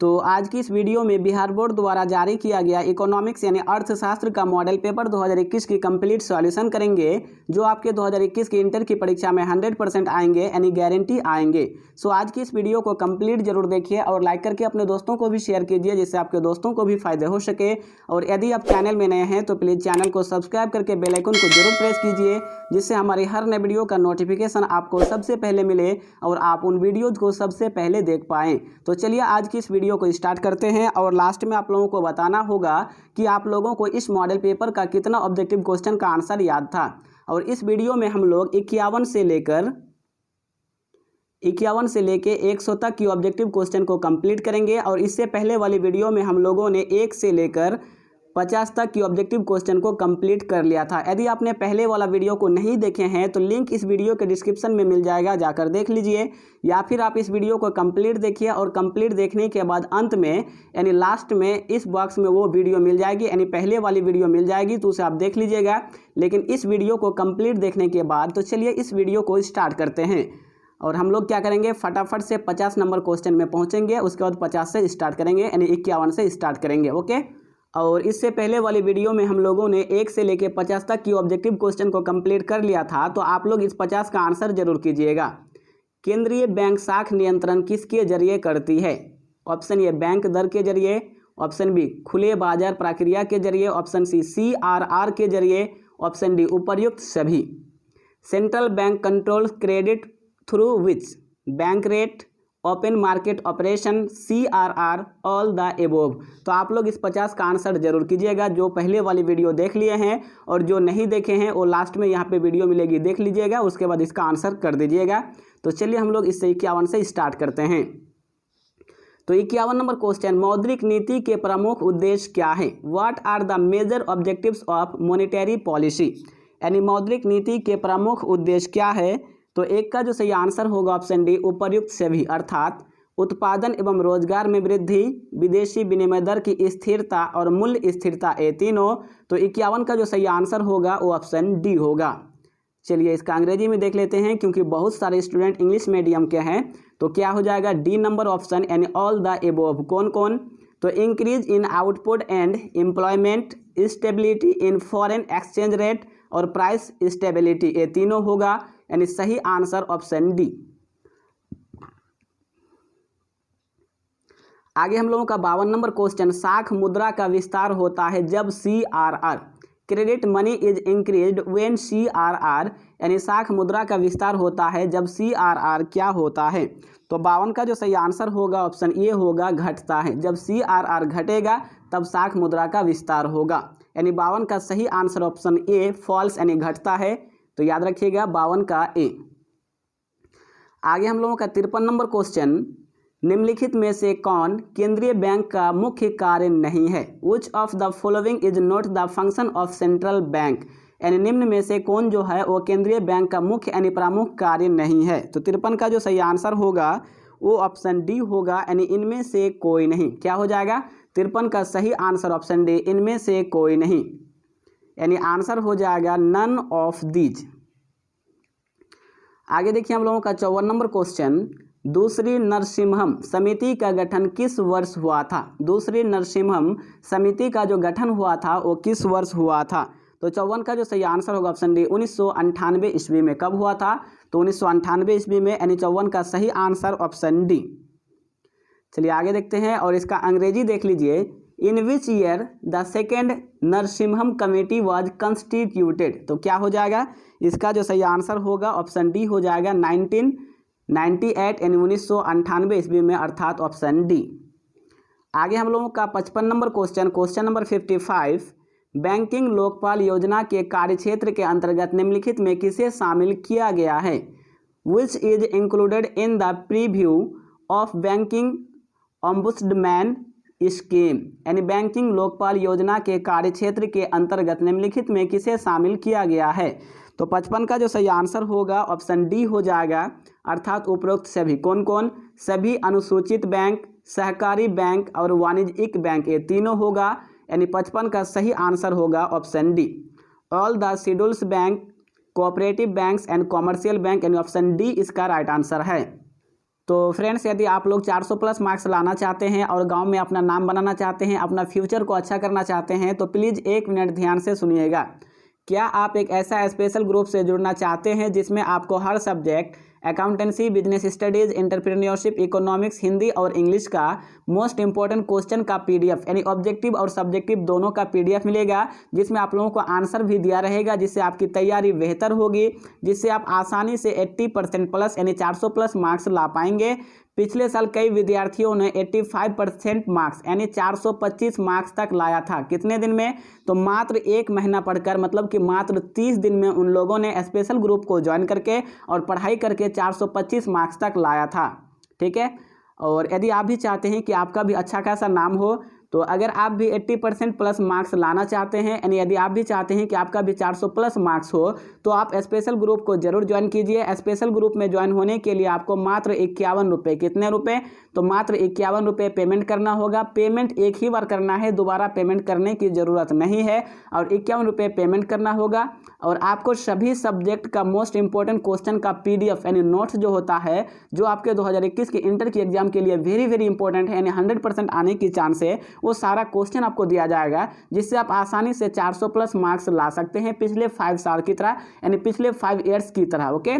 तो आज की इस वीडियो में बिहार बोर्ड द्वारा जारी किया गया इकोनॉमिक्स यानी अर्थशास्त्र का मॉडल पेपर 2021 की कंप्लीट सॉल्यूशन करेंगे, जो आपके 2021 की इंटर की परीक्षा में 100% आएंगे यानी गारंटी आएंगे। सो आज की इस वीडियो को कंप्लीट जरूर देखिए और लाइक करके अपने दोस्तों को भी शेयर कीजिए, जिससे आपके दोस्तों को भी फायदे हो सके। और यदि आप चैनल में नए हैं तो प्लीज़ चैनल को सब्सक्राइब करके बेल आइकन को जरूर प्रेस कीजिए, जिससे हमारी हर नए वीडियो का नोटिफिकेशन आपको सबसे पहले मिले और आप उन वीडियोज को सबसे पहले देख पाएँ। तो चलिए आज की इस वीडियो को स्टार्ट करते हैं। और लास्ट में आप लोगों को बताना होगा कि आप लोगों को इस मॉडल पेपर का कितना ऑब्जेक्टिव क्वेश्चन का आंसर याद था। और इस वीडियो में हम लोग 51 से लेके 100 तक की ऑब्जेक्टिव क्वेश्चन को कंप्लीट करेंगे। और इससे पहले वाली वीडियो में हम लोगों ने 1 से लेकर 50 तक की ऑब्जेक्टिव क्वेश्चन को कंप्लीट कर लिया था। यदि आपने पहले वाला वीडियो को नहीं देखे हैं तो लिंक इस वीडियो के डिस्क्रिप्शन में मिल जाएगा, जाकर देख लीजिए, या फिर आप इस वीडियो को कंप्लीट देखिए और कंप्लीट देखने के बाद अंत में यानी लास्ट में इस बॉक्स में वो वीडियो मिल जाएगी, यानी पहले वाली वीडियो मिल जाएगी, तो उसे आप देख लीजिएगा। लेकिन इस वीडियो को कंप्लीट देखने के बाद तो चलिए इस वीडियो को स्टार्ट करते हैं। और हम लोग क्या करेंगे, फटाफट से 50 नंबर क्वेश्चन में पहुँचेंगे, उसके बाद 50 से स्टार्ट करेंगे, यानी 51 से स्टार्ट करेंगे। ओके। और इससे पहले वाली वीडियो में हम लोगों ने 1 से लेकर 50 तक की ऑब्जेक्टिव क्वेश्चन को कंप्लीट कर लिया था। तो आप लोग इस 50 का आंसर जरूर कीजिएगा। केंद्रीय बैंक साख नियंत्रण किसके जरिए करती है? ऑप्शन ए बैंक दर के जरिए, ऑप्शन बी खुले बाजार प्रक्रिया के जरिए, ऑप्शन सी CRR के जरिए, ऑप्शन डी उपर्युक्त सभी। Central bank control credit through which? Bank rate, open market operation, CRR, all the above. तो आप लोग इस 50 का आंसर जरूर कीजिएगा। जो पहले वाली वीडियो देख लिए हैं और जो नहीं देखे हैं वो लास्ट में यहाँ पे वीडियो मिलेगी, देख लीजिएगा, उसके बाद इसका आंसर कर दीजिएगा। तो चलिए हम लोग इससे 51 से स्टार्ट करते हैं। तो 51 नंबर क्वेश्चन, मौद्रिक नीति के प्रमुख उद्देश्य क्या है? What are the major objectives of monetary policy? यानी मौद्रिक नीति के प्रमुख उद्देश्य क्या है? तो एक का जो सही आंसर होगा ऑप्शन डी उपर्युक्त सभी, अर्थात उत्पादन एवं रोजगार में वृद्धि, विदेशी विनिमय दर की स्थिरता और मूल्य स्थिरता, ये तीनों। तो 51 का जो सही आंसर होगा वो ऑप्शन डी होगा। चलिए इसका अंग्रेजी में देख लेते हैं, क्योंकि बहुत सारे स्टूडेंट इंग्लिश मीडियम के हैं। तो क्या हो जाएगा, डी नंबर ऑप्शन, यानी ऑल द एबोव। कौन कौन? तो increase in output and employment, stability in foreign exchange rate और प्राइस स्टेबिलिटी, ये तीनों होगा, यानी सही आंसर ऑप्शन डी। आगे हम लोगों का 52 नंबर क्वेश्चन, साख मुद्रा का विस्तार होता है जब CRR, credit money is increased when CRR, यानी साख मुद्रा का विस्तार होता है जब CRR क्या होता है? तो 52 का जो सही आंसर होगा ऑप्शन ए होगा, घटता है। जब CRR घटेगा तब साख मुद्रा का विस्तार होगा, यानी 52 का सही आंसर ऑप्शन ए फॉल्स, यानी घटता है। तो याद रखिएगा 52 का ए। आगे हम लोगों का 53 नंबर क्वेश्चन, निम्नलिखित में से कौन केंद्रीय बैंक का मुख्य कार्य नहीं है? Which of the following is not the function of central bank? यानी निम्न में से कौन जो है वो केंद्रीय बैंक का मुख्य यानी प्रमुख कार्य नहीं है? तो 53 का जो सही आंसर होगा वो ऑप्शन डी होगा, यानी इनमें से कोई नहीं। क्या हो जाएगा? 53 का सही आंसर ऑप्शन डी, इनमें से कोई नहीं, यानी आंसर हो जाएगा नन ऑफ दीज। आगे देखिए हम लोगों का 54 नंबर क्वेश्चन, दूसरी नरसिम्हम समिति का गठन किस वर्ष हुआ था? दूसरी नरसिम्हम समिति का जो गठन हुआ था वो किस वर्ष हुआ था? तो 54 का जो सही आंसर होगा ऑप्शन डी 1998 ईस्वी में। कब हुआ था? तो 1998 ईस्वी में, यानी 54 का सही आंसर ऑप्शन डी। चलिए आगे देखते हैं और इसका अंग्रेजी देख लीजिए। In which year the second Narasimham committee was constituted? तो क्या हो जाएगा, इसका जो सही आंसर होगा ऑप्शन डी हो जाएगा 1998, यानी 1998 ईस्वी में, अर्थात ऑप्शन डी। आगे हम लोगों का 55 number question, question number 55, banking Lokpal योजना के कार्यक्षेत्र के अंतर्गत निम्नलिखित में किसे शामिल किया गया है? Which is included in the preview of banking ombudsman scheme? यानी बैंकिंग लोकपाल योजना के कार्यक्षेत्र के अंतर्गत निम्नलिखित में किसे शामिल किया गया है? तो 55 का जो सही आंसर होगा ऑप्शन डी हो जाएगा, अर्थात उपरोक्त सभी। कौन कौन? सभी अनुसूचित बैंक, सहकारी बैंक और वाणिज्यिक बैंक, ये तीनों होगा, यानी 55 का सही आंसर होगा option D. All the schedules bank, cooperative banks and commercial bank, यानी ऑप्शन डी इसका राइट आंसर है। तो फ्रेंड्स, यदि आप लोग 400 प्लस मार्क्स लाना चाहते हैं और गांव में अपना नाम बनाना चाहते हैं, अपना फ्यूचर को अच्छा करना चाहते हैं, तो प्लीज़ 1 मिनट ध्यान से सुनिएगा। क्या आप एक ऐसा स्पेशल ग्रुप से जुड़ना चाहते हैं जिसमें आपको हर subject accountancy, business studies, entrepreneurship, economics, Hindi और इंग्लिश का मोस्ट इंपॉर्टेंट क्वेश्चन का पीडीएफ यानी ऑब्जेक्टिव और सब्जेक्टिव दोनों का पीडीएफ मिलेगा, जिसमें आप लोगों को आंसर भी दिया रहेगा, जिससे आपकी तैयारी बेहतर होगी, जिससे आप आसानी से 80% प्लस यानी 400 प्लस मार्क्स ला पाएंगे। पिछले साल कई विद्यार्थियों ने 85% मार्क्स यानी 425 मार्क्स तक लाया था। कितने दिन में? तो मात्र 1 महीना पढ़कर, मतलब कि मात्र 30 दिन में उन लोगों ने स्पेशल ग्रुप को ज्वाइन करके और पढ़ाई करके 425 मार्क्स तक लाया था। ठीक है। और यदि आप भी चाहते हैं कि आपका भी अच्छा खासा नाम हो, तो अगर आप भी 80% प्लस मार्क्स लाना चाहते हैं, यानी यदि आप भी चाहते हैं कि आपका भी 400 प्लस मार्क्स हो, तो आप स्पेशल ग्रुप को जरूर ज्वाइन कीजिए। स्पेशल ग्रुप में ज्वाइन होने के लिए आपको मात्र 51 रुपये, कितने रुपये? तो मात्र 51 रुपये पेमेंट करना होगा। पेमेंट एक ही बार करना है, दोबारा पेमेंट करने की ज़रूरत नहीं है, और 51 रुपये पेमेंट करना होगा। और आपको सभी सब्जेक्ट का मोस्ट इंपॉर्टेंट क्वेश्चन का पीडीएफ यानी नोट्स जो होता है, जो आपके 2021 के इंटर की एग्जाम के लिए वेरी वेरी इंपॉर्टेंट है, यानी 100% आने की चांस है, वो सारा क्वेश्चन आपको दिया जाएगा, जिससे आप आसानी से 400 प्लस मार्क्स ला सकते हैं पिछले 5 साल की तरह, यानी पिछले 5 ईयर्स की तरह। ओके।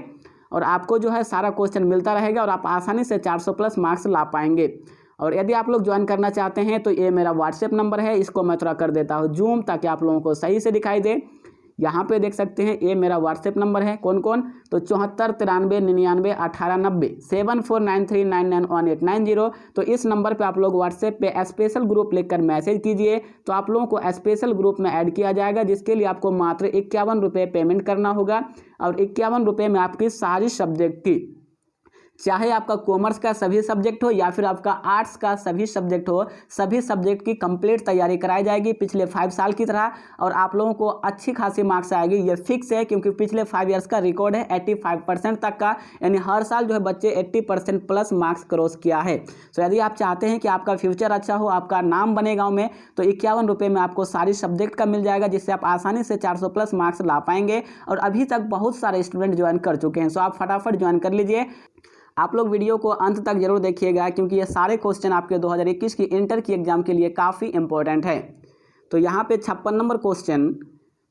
और आपको जो है सारा क्वेश्चन मिलता रहेगा और आप आसानी से 400 प्लस मार्क्स ला पाएंगे। और यदि आप लोग ज्वाइन करना चाहते हैं तो ये मेरा व्हाट्सएप नंबर है, इसको मैं थोड़ा कर देता हूँ जूम ताकि आप लोगों को सही से दिखाई दे। यहाँ पे देख सकते हैं, ये मेरा व्हाट्सएप नंबर है। कौन कौन? तो 74 93 99 18 90 7493991890। तो इस नंबर पे आप लोग व्हाट्सएप पे स्पेशल ग्रुप लिखकर मैसेज कीजिए, तो आप लोगों को स्पेशल ग्रुप में ऐड किया जाएगा, जिसके लिए आपको मात्र 51 रुपये पेमेंट करना होगा। और 51 रुपये में आपकी सारी सब्जेक्ट की, चाहे आपका कॉमर्स का सभी सब्जेक्ट हो या फिर आपका आर्ट्स का सभी सब्जेक्ट हो, सभी सब्जेक्ट की कंप्लीट तैयारी कराई जाएगी पिछले 5 साल की तरह, और आप लोगों को अच्छी खासी मार्क्स आएगी। ये फिक्स है, क्योंकि पिछले 5 ईयर्स का रिकॉर्ड है 85% तक का, यानी हर साल जो है बच्चे 80% प्लस मार्क्स क्रॉस किया है। तो यदि आप चाहते हैं कि आपका फ्यूचर अच्छा हो, आपका नाम बने गाँव में, तो 51 रुपये में आपको सारी सब्जेक्ट का मिल जाएगा, जिससे आप आसानी से 400 प्लस मार्क्स ला पाएंगे। और अभी तक बहुत सारे स्टूडेंट ज्वाइन कर चुके हैं, सो आप फटाफट ज्वाइन कर लीजिए। आप लोग वीडियो को अंत तक जरूर देखिएगा, क्योंकि ये सारे क्वेश्चन आपके 2021 की इंटर की एग्जाम के लिए काफ़ी इंपॉर्टेंट है। तो यहाँ पे 56 नंबर क्वेश्चन,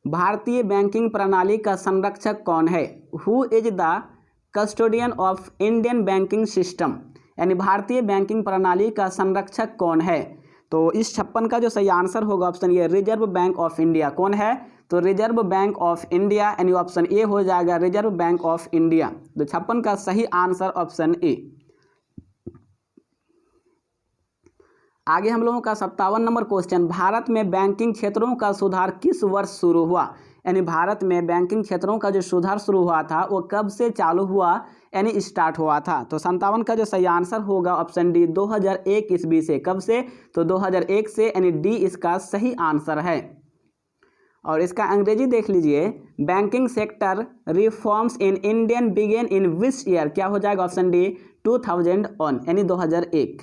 भारतीय बैंकिंग प्रणाली का संरक्षक कौन है? Who is the custodian of Indian banking system? यानी भारतीय बैंकिंग प्रणाली का संरक्षक कौन है? तो इस 56 का जो सही आंसर होगा ऑप्शन ये रिजर्व बैंक ऑफ इंडिया। कौन है? तो रिजर्व बैंक ऑफ इंडिया, यानी ऑप्शन ए हो जाएगा, रिजर्व बैंक ऑफ इंडिया। तो 56 का सही आंसर ऑप्शन ए। आगे हम लोगों का 57 नंबर क्वेश्चन, भारत में बैंकिंग क्षेत्रों का सुधार किस वर्ष शुरू हुआ? यानी भारत में बैंकिंग क्षेत्रों का जो सुधार शुरू हुआ था वो कब से चालू हुआ, यानी स्टार्ट हुआ था? तो 57 का जो सही आंसर होगा ऑप्शन डी, 2001 ईस्वी से। कब से? तो 2001 से, यानी डी इसका सही आंसर है। और इसका अंग्रेजी देख लीजिए, banking sector reforms in Indian begin in which year? क्या हो जाएगा? ऑप्शन डी, 2001, यानी 2001।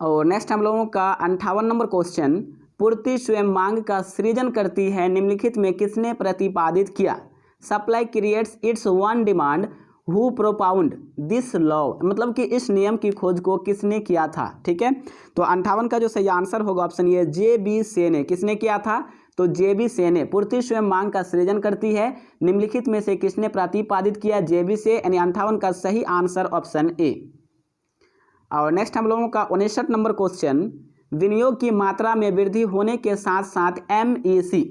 और नेक्स्ट हम लोगों का 58 नंबर क्वेश्चन, पूर्ति स्वयं मांग का सृजन करती है, निम्नलिखित में किसने प्रतिपादित किया? Supply creates it's one demand, who प्रोपाउंड this law? मतलब कि इस नियम की खोज को किसने किया था? ठीक है। तो 58 का जो सही आंसर होगा ऑप्शन ये, जे.बी. से ने। किसने किया था? तो जे.बी. से ने। पूर्ति स्वयं मांग का सृजन करती है, निम्नलिखित में से किसने प्रतिपादित किया? जे.बी. से, यानी 58 का सही आंसर ऑप्शन ए। और नेक्स्ट हम लोगों का 59 नंबर क्वेश्चन, विनियोग की मात्रा में वृद्धि होने के साथ साथ MEC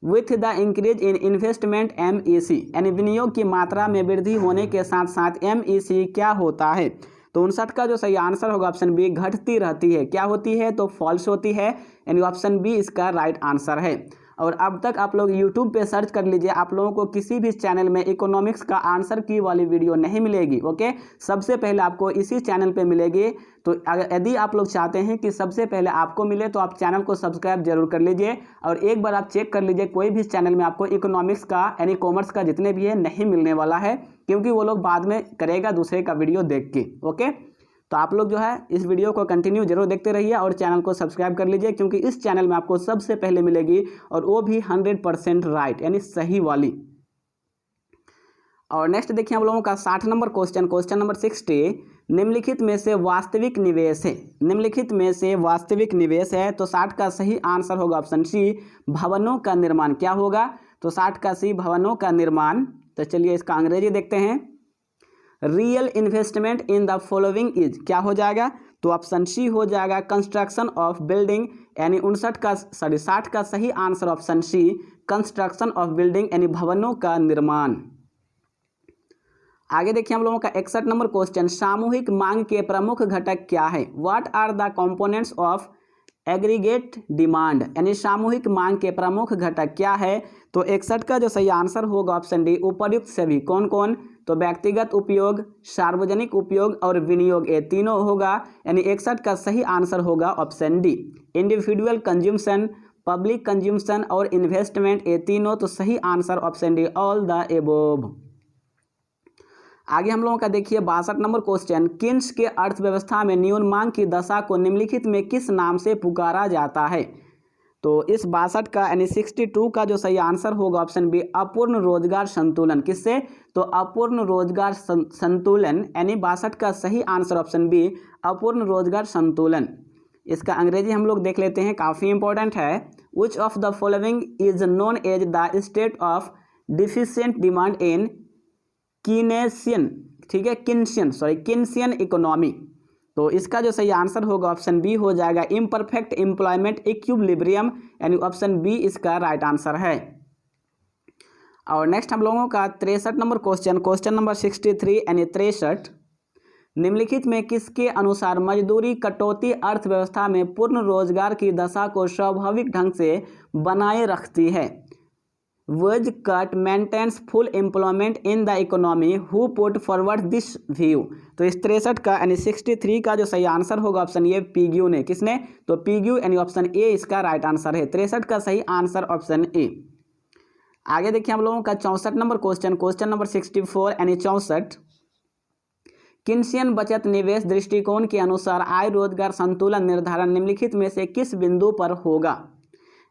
with the increase in investment MEC, यानी विनियोग की मात्रा में वृद्धि होने के साथ साथ MEC क्या होता है? तो 59 का जो सही आंसर होगा ऑप्शन बी, घटती रहती है। क्या होती है? तो फॉल्स होती है, यानी ऑप्शन बी इसका राइट आंसर है। और अब तक आप लोग YouTube पे सर्च कर लीजिए, आप लोगों को किसी भी चैनल में इकोनॉमिक्स का आंसर की वाली वीडियो नहीं मिलेगी। ओके, सबसे पहले आपको इसी चैनल पे मिलेगी। तो यदि आप लोग चाहते हैं कि सबसे पहले आपको मिले, तो आप चैनल को सब्सक्राइब जरूर कर लीजिए। और एक बार आप चेक कर लीजिए, कोई भी चैनल में आपको इकोनॉमिक्स का यानी कॉमर्स का जितने भी है नहीं मिलने वाला है, क्योंकि वो लोग बाद में करेगा दूसरे का वीडियो देख के। ओके, तो आप लोग जो है इस वीडियो को कंटिन्यू जरूर देखते रहिए और चैनल को सब्सक्राइब कर लीजिए, क्योंकि इस चैनल में आपको सबसे पहले मिलेगी, और वो भी 100% राइट, यानी सही वाली। और नेक्स्ट देखिए हम लोगों का 60 नंबर क्वेश्चन, क्वेश्चन नंबर 60, निम्नलिखित में से वास्तविक निवेश है, निम्नलिखित में से वास्तविक निवेश है। तो 60 का सही आंसर होगा ऑप्शन सी, भवनों का निर्माण। क्या होगा? तो 60 का सी, भवनों का निर्माण। तो चलिए इसका अंग्रेजी देखते हैं। Real investment in the following is, क्या हो जाएगा? तो ऑप्शन सी हो जाएगा कंस्ट्रक्शन ऑफ बिल्डिंग, यानी 60 का सही answer option C, construction of building यानी भवनों का निर्माण। आगे देखिए हम लोगों का 61 नंबर क्वेश्चन, सामूहिक मांग के प्रमुख घटक क्या है? What are the components of aggregate demand, यानी सामूहिक मांग के प्रमुख घटक क्या है? तो 61 का जो सही आंसर होगा ऑप्शन डी, उपर्युक्त सभी। कौन कौन? तो व्यक्तिगत उपयोग, सार्वजनिक उपयोग और विनियोग, ये तीनों होगा, यानी 61 का सही आंसर होगा option D. Individual consumption, public consumption और इन्वेस्टमेंट, ये तीनों तो सही answer option D, all the above. आगे हम लोगों का देखिए 62 नंबर क्वेश्चन, किन्स के अर्थव्यवस्था में न्यून मांग की दशा को निम्नलिखित में किस नाम से पुकारा जाता है? तो इस 62 का यानी 62 का जो सही आंसर होगा ऑप्शन बी, अपूर्ण रोजगार संतुलन। किससे? तो अपूर्ण रोजगार संतुलन, यानी 62 का सही आंसर ऑप्शन बी, अपूर्ण रोजगार संतुलन। इसका अंग्रेजी हम लोग देख लेते हैं, काफ़ी इंपॉर्टेंट है। Which of the following is known as the state of deficient demand in Keynesian, ठीक है, किन्सियन इकोनॉमी। तो इसका जो सही आंसर होगा ऑप्शन बी हो जाएगा, इम्परफेक्ट एम्प्लॉयमेंट इक्विलिब्रियम, यानी ऑप्शन बी इसका राइट आंसर है। और नेक्स्ट हम लोगों का 63 नंबर क्वेश्चन, क्वेश्चन नंबर 63 यानी 63, निम्नलिखित में किसके अनुसार मजदूरी कटौती अर्थव्यवस्था में पूर्ण रोजगार की दशा को स्वाभाविक ढंग से बनाए रखती है? Wage cut maintains full employment in the economy. Who put forward this view? तो इस 63 का यानी 63 का जो सही आंसर होगा ऑप्शन ए, पीग्यू ने। किसने? तो पीग्यू, यानी ऑप्शन ए इसका राइट आंसर है। 63 का सही आंसर ऑप्शन ए। आगे देखिए हम लोगों का 64 नंबर क्वेश्चन, क्वेश्चन नंबर 64 यानी 64, किन्सियन बचत निवेश दृष्टिकोण के अनुसार आय रोजगार संतुलन निर्धारण निम्नलिखित में से किस बिंदु पर होगा?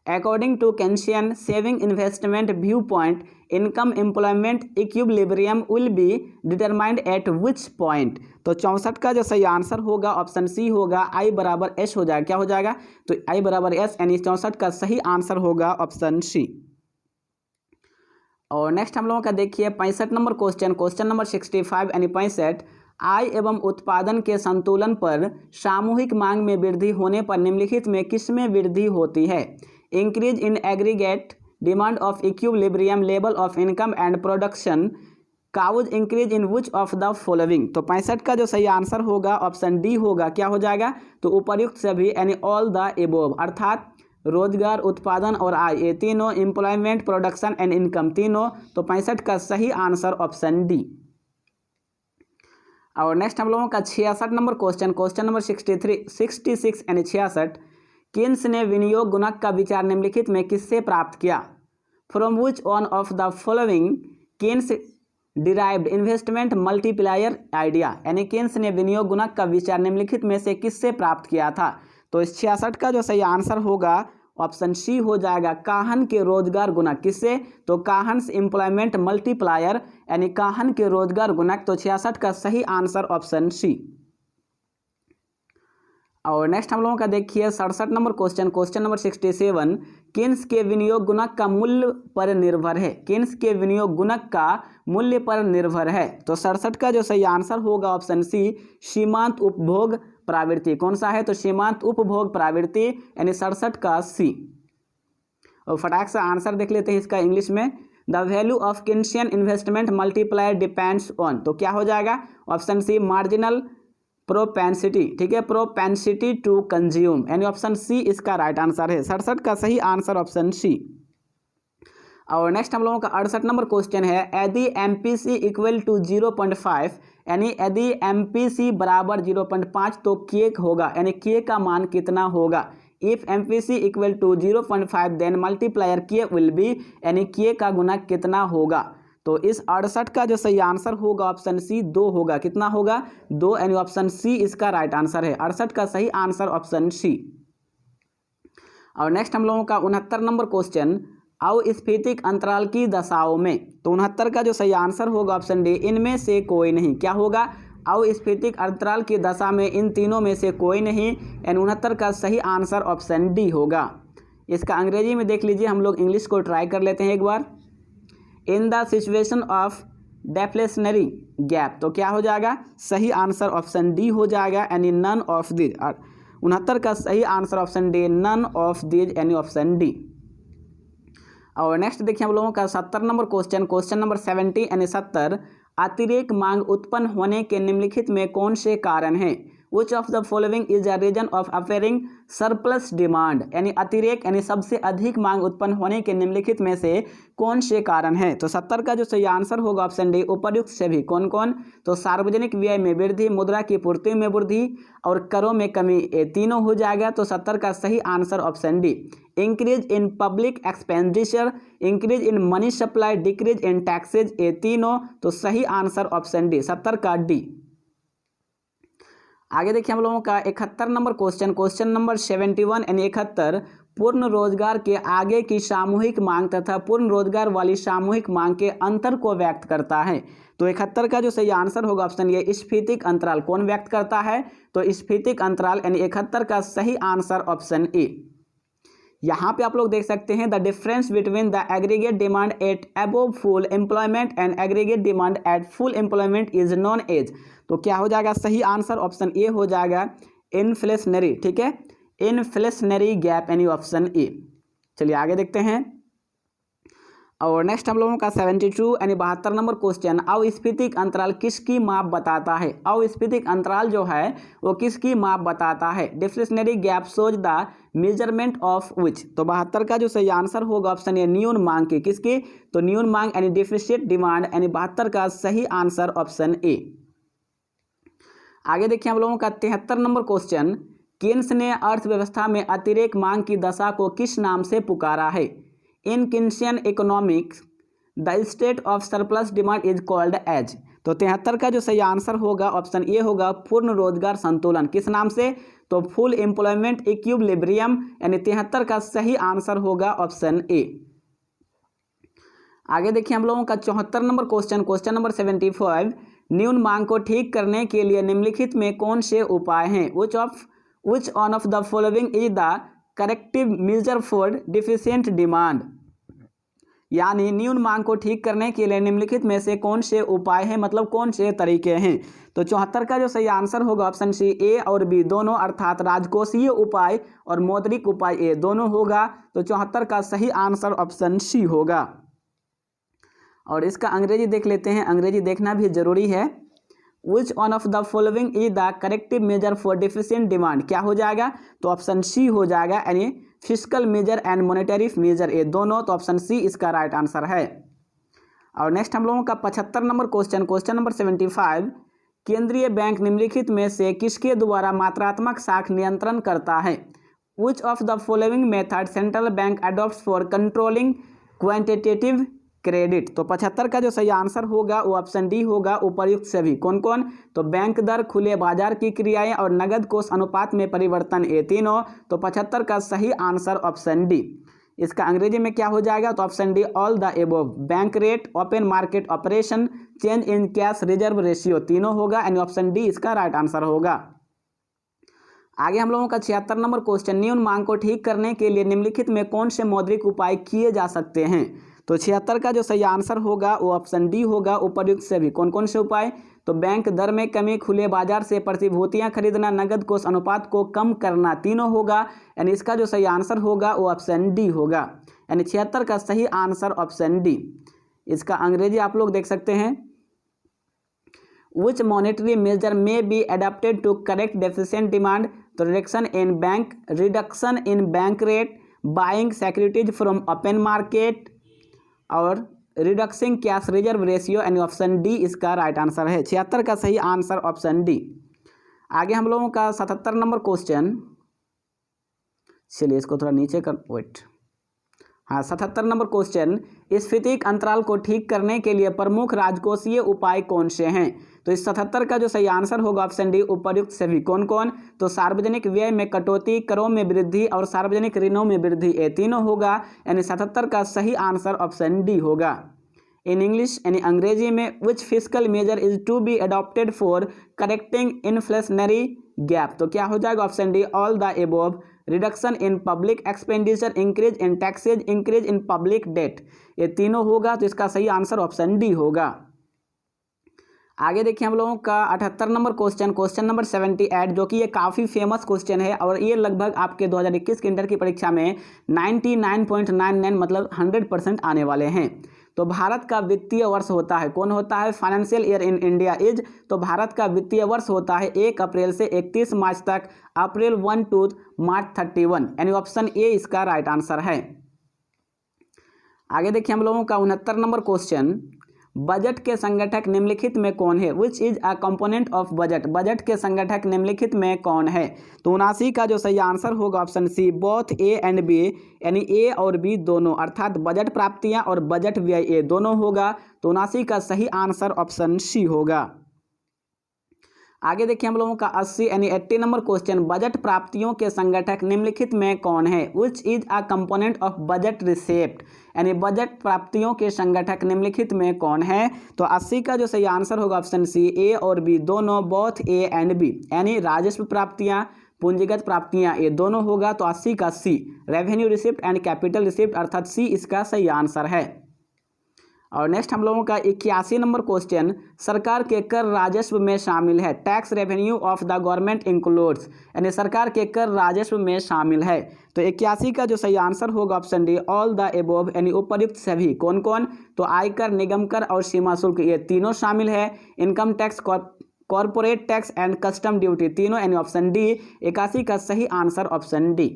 According to Keynesian saving investment viewpoint, income employment equilibrium will be determined at which point? तो 64 का जो सही आंसर होगा ऑप्शन सी होगा, आई बराबर एस हो जाएगा। क्या हो जाएगा? तो आई बराबर एस, यानी 64 का सही आंसर होगा ऑप्शन सी। और नेक्स्ट हम लोगों का देखिए 65 नंबर क्वेश्चन, क्वेश्चन नंबर 65 यानी 65, आय एवं उत्पादन के संतुलन पर सामूहिक मांग में वृद्धि होने पर निम्नलिखित में किसमें वृद्धि होती है? Increase in aggregate demand of equilibrium level of income and production, cause increase in which of the following. तो 65 का जो सही आंसर होगा ऑप्शन डी होगा। क्या हो जाएगा? तो उपर्युक्त सभी, यानी ऑल द एबोव, अर्थात रोजगार, उत्पादन और आय, ये तीनों, एम्प्लॉयमेंट, प्रोडक्शन एंड इनकम, तीनों। तो 65 का सही आंसर ऑप्शन डी। और नेक्स्ट हम लोगों का 66 नंबर क्वेश्चन, क्वेश्चन नंबर 66 यानी 66, किन्स ने विनियोग गुणक का विचार निम्नलिखित में किससे प्राप्त किया? From which one of the following Keynes derived investment multiplier idea, यानी किन्स ने विनियोग गुणक का विचार निम्नलिखित में से किससे प्राप्त किया था? तो इस 66 का जो सही आंसर होगा ऑप्शन सी हो जाएगा, काहन के रोजगार गुणक। किससे? तो काहन्स एम्प्लॉयमेंट मल्टीप्लायर, यानी काहन के रोजगार गुणक। तो 66 का सही आंसर ऑप्शन सी। और नेक्स्ट हम लोगों का देखिए 67 number question, question number 67, Keynes के विनियोग गुणक का मूल्य पर निर्भर है? किन्स के विनियोग गुणक का मूल्य पर निर्भर है? तो 67 का जो सही आंसर होगा ऑप्शन सी, सीमांत उपभोग प्रवृत्ति। कौन सा है? तो सीमांत उपभोग प्रवृत्ति, यानी 67 का सी। और फटाक से आंसर देख लेते हैं इसका इंग्लिश में। The value of Keynesian investment multiplier depends on, तो क्या हो जाएगा? ऑप्शन सी, मार्जिनल प्रोपेंसिटी, ठीक है, प्रोपेंसिटी टू कंज्यूम, यानी ऑप्शन सी इसका राइट आंसर है। 67 का सही आंसर ऑप्शन सी। और नेक्स्ट हम लोगों का 68 नंबर क्वेश्चन है, यदि एमपीसी इक्वल टू 0.5, यानी यदि एमपीसी बराबर 0.5 तो के होगा, यानी के का मान कितना होगा? If MPC equal to 0.5 then multiplier K will be, यानी के का गुणक कितना होगा? तो इस 68 का जो सही आंसर होगा ऑप्शन सी 2 होगा। कितना होगा? 2, यानी ऑप्शन सी इसका राइट आंसर है। 68 का सही आंसर ऑप्शन सी। और नेक्स्ट हम लोगों का 69 नंबर क्वेश्चन, अवस्फीतिक अंतराल की दशाओं में। तो 69 का जो सही आंसर होगा ऑप्शन डी, इनमें से कोई नहीं। क्या होगा? अवस्फीतिक अंतराल की दशा में इन तीनों में से कोई नहीं, यानी 69 का सही आंसर ऑप्शन डी होगा। इसका अंग्रेजी में देख लीजिए, हम लोग इंग्लिश को ट्राई कर लेते हैं एक बार। In the situation of deflationary gap, तो क्या हो जाएगा? सही आंसर ऑप्शन डी हो जाएगा, यानी नन ऑफ दिस। 69 का सही answer option D, none of this, यानी ऑप्शन डी। और नेक्स्ट देखिए हम लोगों का 70 नंबर क्वेश्चन नंबर 70 यानी 70, अतिरेक मांग उत्पन्न होने के निम्नलिखित में कौन से कारण हैं? Which of the following is a reason of appearing surplus demand? यानी अतिरेक यानी सबसे अधिक मांग उत्पन्न होने के निम्नलिखित में से कौन से कारण है? तो 70 का जो सही आंसर होगा ऑप्शन डी, उपर्युक्त से भी। कौन कौन? तो सार्वजनिक व्यय में वृद्धि, मुद्रा की पूर्ति में वृद्धि और करों में कमी, ये तीनों हो जाएगा। तो 70 का सही answer option D. Increase in public expenditure, increase in money supply, decrease in taxes, ये तीनों। तो सही आंसर ऑप्शन डी, 70 का डी। आगे देखिए हम लोगों का 71 नंबर क्वेश्चन नंबर 71 यानी 71, पूर्ण रोजगार के आगे की सामूहिक मांग तथा पूर्ण रोजगार वाली सामूहिक मांग के अंतर को व्यक्त करता है। तो 71 का जो सही आंसर होगा ऑप्शन ये, स्फीतिक अंतराल। कौन व्यक्त करता है? तो स्फीतिक अंतराल, यानी 71 का सही आंसर ऑप्शन ए। यहाँ पे आप लोग देख सकते हैं, the difference between the aggregate demand at above full employment and aggregate demand at full employment is known as. तो क्या हो जाएगा? सही आंसर ऑप्शन ए हो जाएगा, इन्फ्लेशनरी। ठीक है, इन्फ्लेशनरी गैप, यानी ऑप्शन ए। चलिए आगे देखते हैं। और नेक्स्ट हम लोगों का 72 यानी 72 नंबर क्वेश्चन, अवस्फीतिक अंतराल किसकी माप बताता है? अवस्फीतिक अंतराल जो है वो किसकी माप बताता है? Deflationary gap shows the measurement of which. तो 72 का जो सही आंसर होगा ऑप्शन ए, न्यून मांग की। किसकी? तो न्यून मांग यानी डिफिसिट डिमांड, यानी 72 का सही आंसर ऑप्शन ए। आगे देखिए हम लोगों का 73 नंबर क्वेश्चन, केन्स ने अर्थव्यवस्था में अतिरेक मांग की दशा को किस नाम से पुकारा है? In Keynesian economics the state of surplus demand is called as. तो 73 का जो सही आंसर होगा ऑप्शन ए होगा, पूर्ण रोजगार संतुलन। किस नाम से? तो फुल एम्प्लॉयमेंट इक्विलिब्रियम, यानी 73 का सही आंसर होगा ऑप्शन ए। आगे देखिए हम लोगों का 74 नंबर क्वेश्चन नंबर 75, न्यून मांग को ठीक करने के लिए निम्नलिखित में कौन से उपाय हैं? Which on of the following is the corrective measure for deficient demand. यानी न्यून मांग को ठीक करने के लिए निम्नलिखित में से कौन से उपाय हैं, मतलब कौन से तरीके हैं? तो 74 का जो सही आंसर होगा ऑप्शन सी, ए और बी दोनों, अर्थात राजकोषीय उपाय और मौद्रिक उपाय, ए दोनों होगा। तो 74 का सही आंसर ऑप्शन सी होगा। और इसका अंग्रेजी देख लेते हैं, अंग्रेजी देखना भी जरूरी है। Which on of the following is the corrective measure for deficient demand. क्या हो जाएगा? तो ऑप्शन सी हो जाएगा, यानी fiscal measure and monetary measure, ये दोनों। तो ऑप्शन सी इसका राइट आंसर है। और नेक्स्ट हम लोगों का 75 नंबर क्वेश्चन नंबर 75, केंद्रीय बैंक निम्नलिखित में से किसके द्वारा मात्रात्मक साख नियंत्रण करता है? Which of the following method central bank adopts for controlling quantitative credit. तो 75 का जो सही आंसर होगा वो ऑप्शन डी होगा, उपर्युक्त सभी। कौन कौन? तो बैंक दर, खुले बाजार की क्रियाएं और नगद कोष अनुपात में परिवर्तन, ये तीनों। तो 75 का सही आंसर ऑप्शन डी। इसका अंग्रेजी में क्या हो जाएगा? तो option D, all the above. Bank rate, open market operation, change in cash reserve ratio, तीनों होगा, यानी ऑप्शन डी इसका राइट आंसर होगा। आगे हम लोगों का 76 नंबर क्वेश्चन, न्यून मांग को ठीक करने के लिए निम्नलिखित में कौन से मौद्रिक उपाय किए जा सकते हैं? तो 76 का जो सही आंसर होगा वो ऑप्शन डी होगा, उपर्युक्त से भी। कौन कौन से उपाय? तो बैंक दर में कमी, खुले बाजार से प्रतिभूतियां खरीदना, नगद कोष अनुपात को कम करना, तीनों होगा, यानी इसका जो सही आंसर होगा वो ऑप्शन डी होगा, यानी 76 का सही आंसर ऑप्शन डी। इसका अंग्रेजी आप लोग देख सकते हैं, which monetary measure may be adapted to correct deficient demand. तो reduction in bank rate, buying securities from open market और रिडक्सिंग कैश रिजर्व रेशियो, यानी ऑप्शन डी इसका राइट आंसर है। 76 का सही आंसर ऑप्शन डी। आगे हम लोगों का 77 नंबर क्वेश्चन, चलिए इसको थोड़ा नीचे कर, वेट, हाँ, 77 नंबर क्वेश्चन, स्फीतिक अंतराल को ठीक करने के लिए प्रमुख राजकोषीय उपाय कौन से हैं? तो इस 77 का जो सही आंसर होगा ऑप्शन डी, उपर्युक्त सभी। कौन कौन? तो सार्वजनिक व्यय में कटौती, करों में वृद्धि और सार्वजनिक ऋणों में वृद्धि, ये तीनों होगा। यानी 77 का सही आंसर ऑप्शन डी होगा। इन इंग्लिश यानी अंग्रेजी में, which fiscal measure is to be adopted for correcting inflationary gap? तो क्या हो जाएगा option D, all the above. Reduction in public expenditure, increase in taxes, increase in public debt, ये तीनों होगा। तो इसका सही आंसर ऑप्शन डी होगा। आगे देखिए हम लोगों का 78 नंबर क्वेश्चन, क्वेश्चन नंबर 78, जो कि ये काफ़ी फेमस क्वेश्चन है और ये लगभग आपके 2021 के इंटर की परीक्षा में 99.99 मतलब 100% आने वाले हैं। तो भारत का वित्तीय वर्ष होता है, कौन होता है? Financial year in India is, तो भारत का वित्तीय वर्ष होता है 1 अप्रैल से 31 मार्च तक, अप्रैल 1 टू मार्च 31, यानी ऑप्शन ए इसका राइट आंसर है। आगे देखिए हम लोगों का 69 नंबर क्वेश्चन, बजट के संगठक निम्नलिखित में कौन है? Which is a component of budget, budget के संगठक निम्नलिखित में कौन है? तो 79 का जो सही आंसर होगा option C, both A and B, यानी ए और बी दोनों, अर्थात बजट प्राप्तियां और बजट व्यय ये दोनों होगा। तो 79 का सही आंसर ऑप्शन सी होगा। आगे देखिए हम लोगों का 80 यानी 80 नंबर क्वेश्चन, बजट प्राप्तियों के संगठक निम्नलिखित में कौन है? Which is a component of budget receipt, यानी बजट प्राप्तियों के संगठक निम्नलिखित में कौन है? तो 80 का जो सही आंसर होगा ऑप्शन सी, ए और बी दोनों, बोथ ए एंड बी, यानी राजस्व प्राप्तियां, पूंजीगत प्राप्तियां ये दोनों होगा। तो 80 का C, revenue receipt and capital receipt, अर्थात सी इसका सही आंसर है। और नेक्स्ट हम लोगों का 81 नंबर क्वेश्चन, सरकार के कर राजस्व में शामिल है, tax revenue of the government includes, यानी सरकार के कर राजस्व में शामिल है। तो 81 का जो सही आंसर होगा option D, all the above, यानी उपर्युक्त सभी। कौन कौन? तो आयकर, निगम कर और सीमा शुल्क ये तीनों शामिल है। Income tax, corporate tax and custom duty तीनों, यानी ऑप्शन डी। 81 का सही आंसर ऑप्शन डी।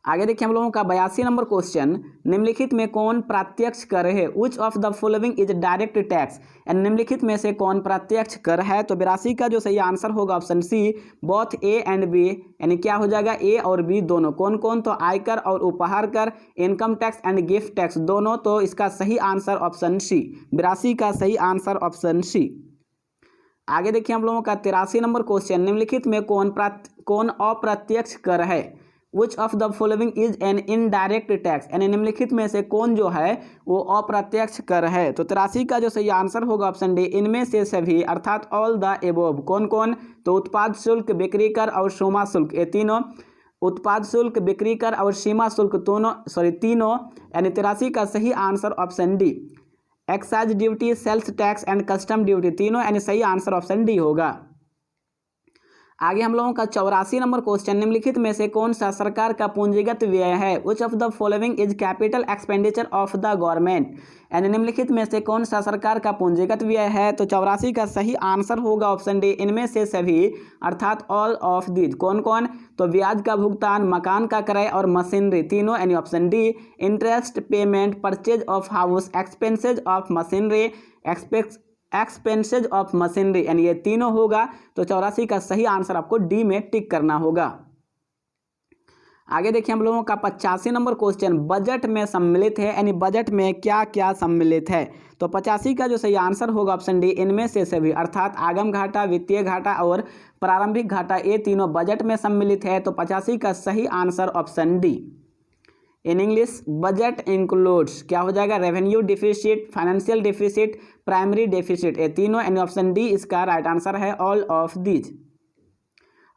आगे देखिए हम लोगों का 82 नंबर क्वेश्चन, निम्नलिखित में कौन प्रत्यक्ष कर है? Which of the following is direct tax, यानी निम्नलिखित में से कौन प्रत्यक्ष कर है? तो 82 का जो सही आंसर होगा option C, both A and B, यानी क्या हो जाएगा? ए और बी दोनों। कौन कौन? तो आयकर और उपहार कर, income tax and gift tax दोनों। तो इसका सही आंसर ऑप्शन सी, 82 का सही आंसर ऑप्शन सी। आगे देखिए हम लोगों का 83 नंबर क्वेश्चन, निम्नलिखित में कौन अप्रत्यक्ष कर है? Which of the following is an indirect tax, यानी निम्नलिखित में से कौन जो है वो अप्रत्यक्ष कर है? तो 83 का जो सही आंसर होगा ऑप्शन डी, इनमें से सभी, अर्थात ऑल द एबोव। कौन कौन? तो उत्पाद शुल्क, बिक्री कर और सीमा शुल्क ये तीनों, उत्पाद शुल्क, बिक्री कर और सीमा शुल्क तीनों, यानी 83 का सही answer option D. Excise duty, sales tax and custom duty तीनों, यानी सही आंसर ऑप्शन डी होगा। आगे हम लोगों का 84 नंबर क्वेश्चन, निम्नलिखित में से कौन सा सरकार का पूंजीगत व्यय है? Which of the following is capital expenditure of the government, यानी निम्नलिखित में से कौन सा सरकार का पूंजीगत व्यय है? तो 84 का सही आंसर होगा ऑप्शन डी, इनमें से सभी, अर्थात ऑल ऑफ दीज। कौन कौन? तो ब्याज का भुगतान, मकान का क्रय और मशीनरी तीनों, यानी option D. Interest payment, purchase of house, expenses of machinery, expenses of machinery, यानी ये तीनों होगा। तो 84 का सही आंसर आपको डी में टिक करना होगा। आगे देखिए हम लोगों का 85 नंबर क्वेश्चन, बजट में सम्मिलित है, यानी बजट में क्या क्या सम्मिलित है? तो 85 का जो सही आंसर होगा ऑप्शन डी, इनमें से सभी, अर्थात आगम घाटा, वित्तीय घाटा और प्रारंभिक घाटा ये तीनों बजट में सम्मिलित है। तो 85 का सही answer option D. In English, budget includes क्या हो जाएगा? Revenue deficit, financial deficit, primary deficit ये तीनों, यानी ऑप्शन डी इसका राइट आंसर है, ऑल ऑफ दीज।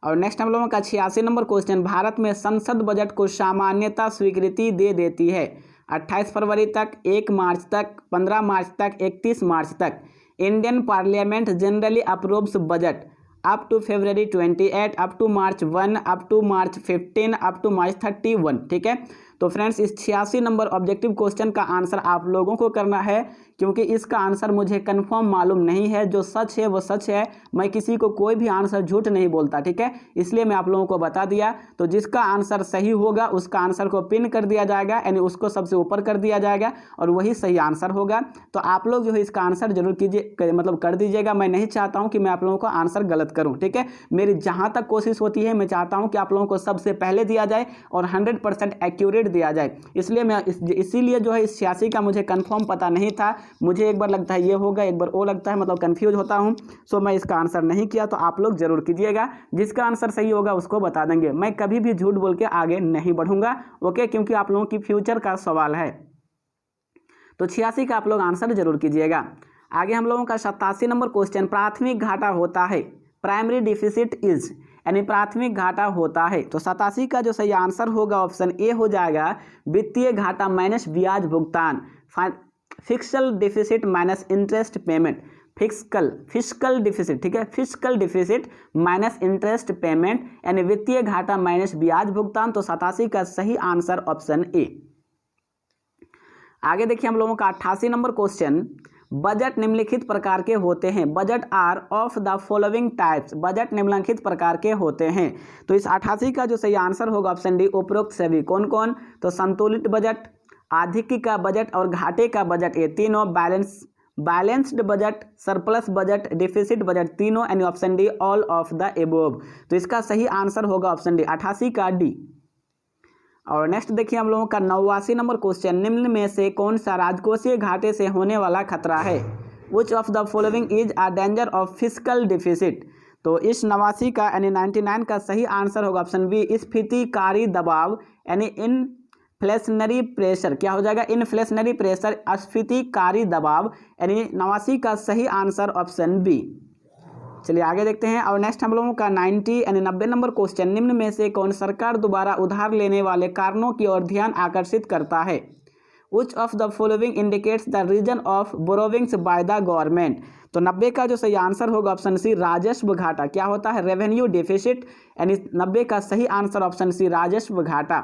और नेक्स्ट हम लोगों का 86 नंबर क्वेश्चन, भारत में संसद बजट को सामान्यता स्वीकृति दे देती है 28 फरवरी तक, 1 मार्च तक, 15 मार्च तक, 31 मार्च तक। Indian parliament generally approves budget up to February 28, up to March 1, up to March 15, up to March 31। ठीक है, तो फ्रेंड्स इस 86 नंबर ऑब्जेक्टिव क्वेश्चन का आंसर आप लोगों को करना है, क्योंकि इसका आंसर मुझे कंफर्म मालूम नहीं है। जो सच है वो सच है, मैं किसी को कोई भी आंसर झूठ नहीं बोलता। ठीक है, इसलिए मैं आप लोगों को बता दिया। तो जिसका आंसर सही होगा उसका आंसर को पिन कर दिया जाएगा, यानी उसको सबसे ऊपर कर दिया जाएगा और वही सही आंसर होगा। तो आप लोग जो है इसका आंसर जरूर कीजिए, मतलब कर दीजिएगा। मैं नहीं चाहता हूँ कि मैं आप लोगों को आंसर गलत करूँ। ठीक है, मेरी जहाँ तक कोशिश होती है मैं चाहता हूँ कि आप लोगों को सबसे पहले दिया जाए और 100% एक्यूरेट दिया जाए। इसलिए मैं इसीलिए जो है इस 86 का मुझे कंफर्म पता नहीं था। मुझे एक बार लगता है ये होगा, एक बार वो लगता है, मतलब कंफ्यूज होता हूँ। सो मैं इसका आंसर नहीं किया, तो आप लोग जरूर कीजिएगा। जिसका आंसर सही होगा उसको बता देंगे। मैं कभी भी झूठ बोल के आगे नहीं बढ़ूंगा, ओके, क्योंकि आप लोगों की फ्यूचर का सवाल है। तो 86 का आप लोग आंसर जरूर कीजिएगा। आगे हम लोगों का 87 नंबर क्वेश्चन, प्राथमिक घाटा होता है, प्राइमरी डिफिसिट इज, यानी प्राथमिक घाटा होता है। तो 87 का जो सही आंसर होगा ऑप्शन ए हो जाएगा, वित्तीय घाटा माइनस ब्याज भुगतान, fiscal deficit minus interest payment, fiscal deficit, ठीक है, fiscal deficit minus interest payment, यानी वित्तीय घाटा माइनस ब्याज भुगतान। तो 87 का सही आंसर ऑप्शन ए। आगे देखिए हम लोगों का 88 नंबर क्वेश्चन, बजट निम्नलिखित प्रकार के होते हैं, budget are of the following types, budget निम्नलिखित प्रकार के होते हैं। तो इस 88 का जो सही आंसर होगा ऑप्शन डी, उपरोक्त सभी। कौन कौन? तो संतुलित बजट, आधिक्य का बजट और घाटे का बजट, ये तीनों, balanced budget, surplus budget, deficit budget, तीनों, यानी option D all of the above. तो इसका सही आंसर होगा ऑप्शन डी, 88 का डी। और नेक्स्ट देखिए हम लोगों का 89 नंबर क्वेश्चन, निम्न में से कौन सा राजकोषीय घाटे से होने वाला खतरा है? Which of the following is a danger of fiscal deficit. तो इस 89 का यानी 99 का सही आंसर होगा ऑप्शन बी, स्फीतिकारी दबाव, यानी इन्फ्लेशनरी प्रेशर। क्या हो जाएगा? इन्फ्लेशनरी प्रेशर, स्फीतिकारी दबाव, यानी 89 का सही आंसर ऑप्शन बी। चलिए आगे देखते हैं। और नेक्स्ट हम लोगों का 90 यानी 90 नंबर क्वेश्चन, निम्न में से कौन सरकार द्वारा उधार लेने वाले कारणों की ओर ध्यान आकर्षित करता है? Which of the following indicates the reason of borrowings by the government? तो 90 का जो सही आंसर होगा ऑप्शन सी, राजस्व घाटा। क्या होता है? रेवेन्यू डिफिसिट, यानी 90 का सही आंसर ऑप्शन सी, राजस्व घाटा।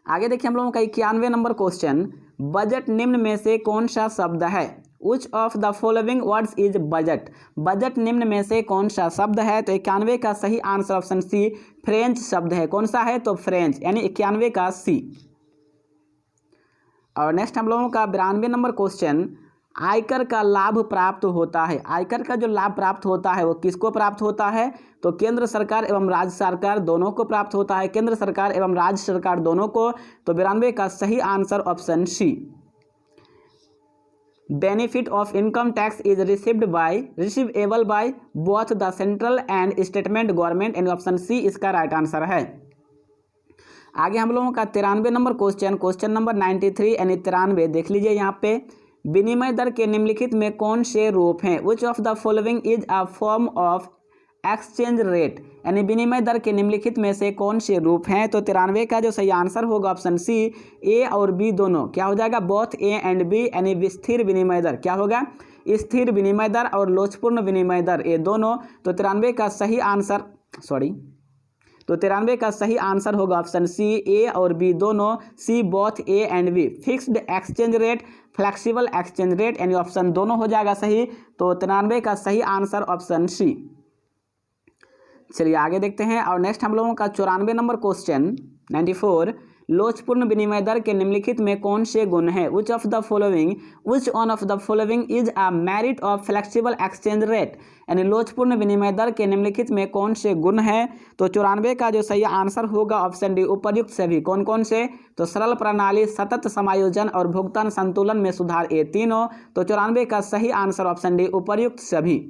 आगे देखिए हम लोगों का 91 नंबर क्वेश्चन, बजट निम्न में से कौन सा शब्द है? Which of the following words is budget? Budget निम्न में से कौन सा शब्द है? तो 91 का सही आंसर ऑप्शन सी, फ्रेंच शब्द है। कौन सा है? तो फ्रेंच, यानी 91 का सी। और नेक्स्ट हम लोगों का 92 नंबर क्वेश्चन, आयकर का लाभ प्राप्त होता है, आयकर का जो लाभ प्राप्त होता है वो किसको प्राप्त होता है? तो केंद्र सरकार एवं राज्य सरकार दोनों को प्राप्त होता है, केंद्र सरकार एवं राज्य सरकार दोनों को। तो 92 का सही answer option C, benefit of income tax is receivable by both the central and statement government, and option C इसका राइट आंसर है। आगे हम लोगों का 93 नंबर क्वेश्चन, क्वेश्चन नंबर 93 यानी 93, देख लीजिए यहाँ पे, विनिमय दर के निम्नलिखित में कौन से रूप हैं? विच of the following is a form of exchange rate, यानी विनिमय दर के निम्नलिखित में से कौन से रूप हैं? तो 93 का जो सही आंसर होगा ऑप्शन सी, ए और बी दोनों। क्या हो जाएगा? बोथ ए एंड बी, यानी स्थिर विनिमय दर। क्या होगा? स्थिर विनिमय दर और लोचपूर्ण विनिमय दर, ये दोनों। तो 93 का सही आंसर, तो 93 का सही आंसर होगा ऑप्शन सी, ए और बी दोनों, C both A and B. Fixed exchange rate, flexible exchange rate, यानी ऑप्शन दोनों हो जाएगा सही। तो 93 का सही आंसर ऑप्शन सी। चलिए आगे देखते हैं। और नेक्स्ट हम लोगों का 94 नंबर क्वेश्चन 94, लोचपूर्ण विनिमय दर के निम्नलिखित में कौन से गुण है? Which one of the following is a merit of flexible exchange rate, यानी लोचपूर्ण विनिमय दर के निम्नलिखित में कौन से गुण है? तो 94 का जो सही आंसर होगा ऑप्शन डी, उपर्युक्त सभी। कौन कौन से? तो सरल प्रणाली, सतत समायोजन और भुगतान संतुलन में सुधार, ये तीनों। तो 94 का सही आंसर ऑप्शन डी, उपर्युक्त सभी।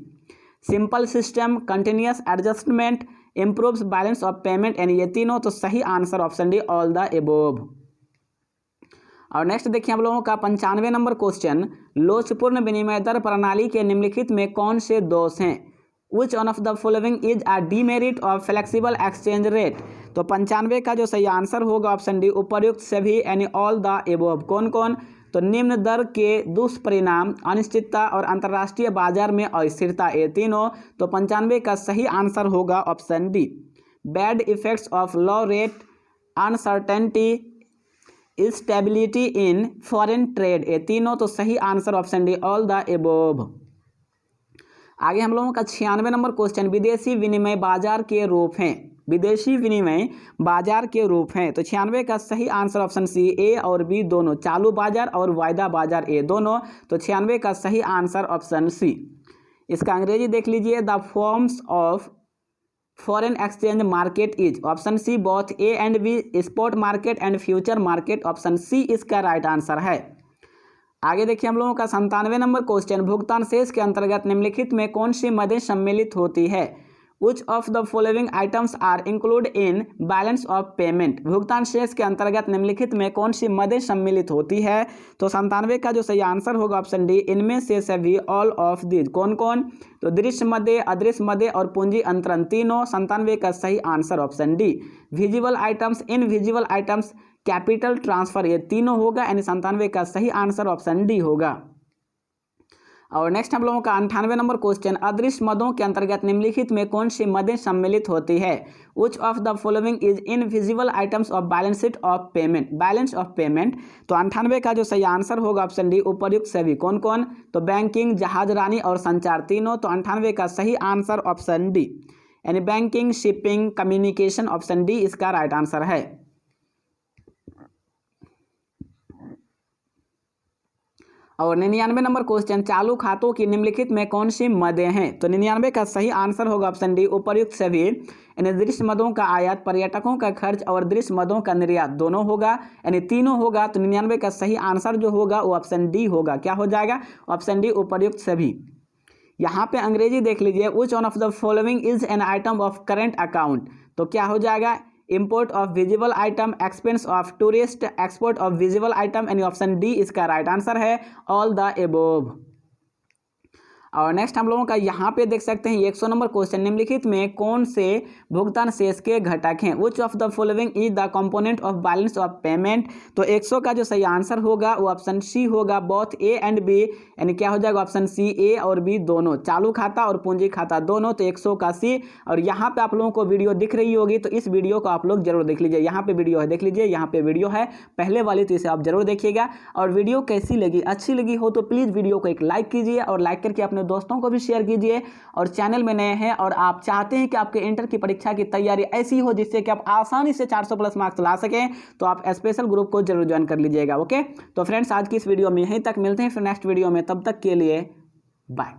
Simple system, continuous adjustment, improves balance of payment, यानी ये तीनों। तो सही answer option D, all the above. और नेक्स्ट देखिए हम लोगों का 95 नंबर क्वेश्चन, लोचपूर्ण विनिमय दर प्रणाली के निम्नलिखित में कौन से दोष हैं? Which one of the following is a demerit of flexible exchange rate. तो 95 का जो सही आंसर होगा ऑप्शन डी, उपर्युक्त सभी, यानी ऑल द एबोव। कौन कौन? तो निम्न दर के दुष्परिणाम, अनिश्चितता और अंतर्राष्ट्रीय बाजार में अस्थिरता, ये तीनों। तो 95 का सही आंसर होगा option D, bad effects of law rate, uncertainty, instability in foreign trade, ये तीनों। तो सही answer option D, all the above. आगे हम लोगों का 96 नंबर क्वेश्चन, विदेशी विनिमय बाजार के रूप हैं, विदेशी विनिमय बाजार के रूप हैं। तो 96 का सही आंसर ऑप्शन सी, ए और बी दोनों, चालू बाजार और वायदा बाजार, ये दोनों। तो 96 का सही आंसर ऑप्शन सी। इसका अंग्रेजी देख लीजिए, the foreign exchange market is? Option C both A and B, spot market and future market. Option C इसका राइट आंसर है। आगे देखिए हम लोगों का 97 नंबर क्वेश्चन, भुगतान शेष के अंतर्गत निम्नलिखित में कौन सी मदें सम्मिलित होती है? Which of the following items are included in balance of payment? भुगतान शेष के अंतर्गत निम्नलिखित में कौन सी मदें सम्मिलित होती है? तो 97 का जो सही आंसर होगा ऑप्शन डी, इनमें से सभी, ऑल ऑफ दीज। कौन कौन? तो दृश्य मदे, अदृश्य मदे और पूंजी अंतरण, तीनों। 97 का सही answer option D. Visible items, invisible items, capital transfer, ये तीनों होगा, यानी 97 का सही आंसर ऑप्शन डी होगा। और नेक्स्ट हम लोगों का 98 नंबर क्वेश्चन, अदृश्य मदों के अंतर्गत निम्नलिखित में कौन सी मदें सम्मिलित होती है? Which of the following is invisible items of balance sheet of payment? Balance of payment. तो 98 का जो सही आंसर होगा ऑप्शन डी, उपर्युक्त सभी। कौन कौन? तो बैंकिंग, जहाजरानी और संचार, तीनों। तो 98 का सही आंसर ऑप्शन डी, यानी banking, shipping, communication, option D इसका राइट आंसर है। और 99 नंबर क्वेश्चन, चालू खातों की निम्नलिखित में कौन सी मदें हैं? तो 99 का सही आंसर होगा ऑप्शन डी, उपर्युक्त सभी। यानी दृश्य मदों का आयात, पर्यटकों का खर्च और दृश्य मदों का निर्यात, दोनों होगा, यानी तीनों होगा। तो 99 का सही आंसर जो होगा वो ऑप्शन डी होगा। क्या हो जाएगा? ऑप्शन डी, उपर्युक्त सभी। यहाँ पे अंग्रेजी देख लीजिए, which one of the following is an item of current account? तो क्या हो जाएगा? Import of visible item, expense of tourist, export of visible item, यानी ऑप्शन डी इसका राइट आंसर है, ऑल द एबोव। और नेक्स्ट हम लोगों का यहाँ पे देख सकते हैं 100 नंबर क्वेश्चन, निम्नलिखित में कौन से भुगतान शेष के घटक हैं? विच of the following is the component of balance of payment? तो 100 का जो सही आंसर होगा वो ऑप्शन सी होगा, बोथ ए एंड बी, यानी क्या हो जाएगा? ऑप्शन सी, ए और बी दोनों, चालू खाता और पूंजी खाता दोनों। तो 100 का सी। और यहाँ पे आप लोगों को वीडियो दिख रही होगी, तो इस वीडियो को आप लोग जरूर देख लीजिए। यहाँ पे वीडियो है, देख लीजिए, यहाँ पे वीडियो है पहले वाली, तो इसे आप जरूर देखिएगा। और वीडियो कैसी लगी? अच्छी लगी हो तो प्लीज़ वीडियो को एक लाइक कीजिए और लाइक करके अपने दोस्तों को भी शेयर कीजिए। और चैनल में नए हैं और आप चाहते हैं कि आपके इंटर की परीक्षा की तैयारी ऐसी हो जिससे कि आप आसानी से 400 प्लस मार्क्स ला सकें, तो आप स्पेशल ग्रुप को जरूर ज्वाइन कर लीजिएगा। ओके, तो फ्रेंड्स आज की इस वीडियो में यहीं तक, मिलते हैं फिर नेक्स्ट वीडियो में, तब तक के लिए बाय।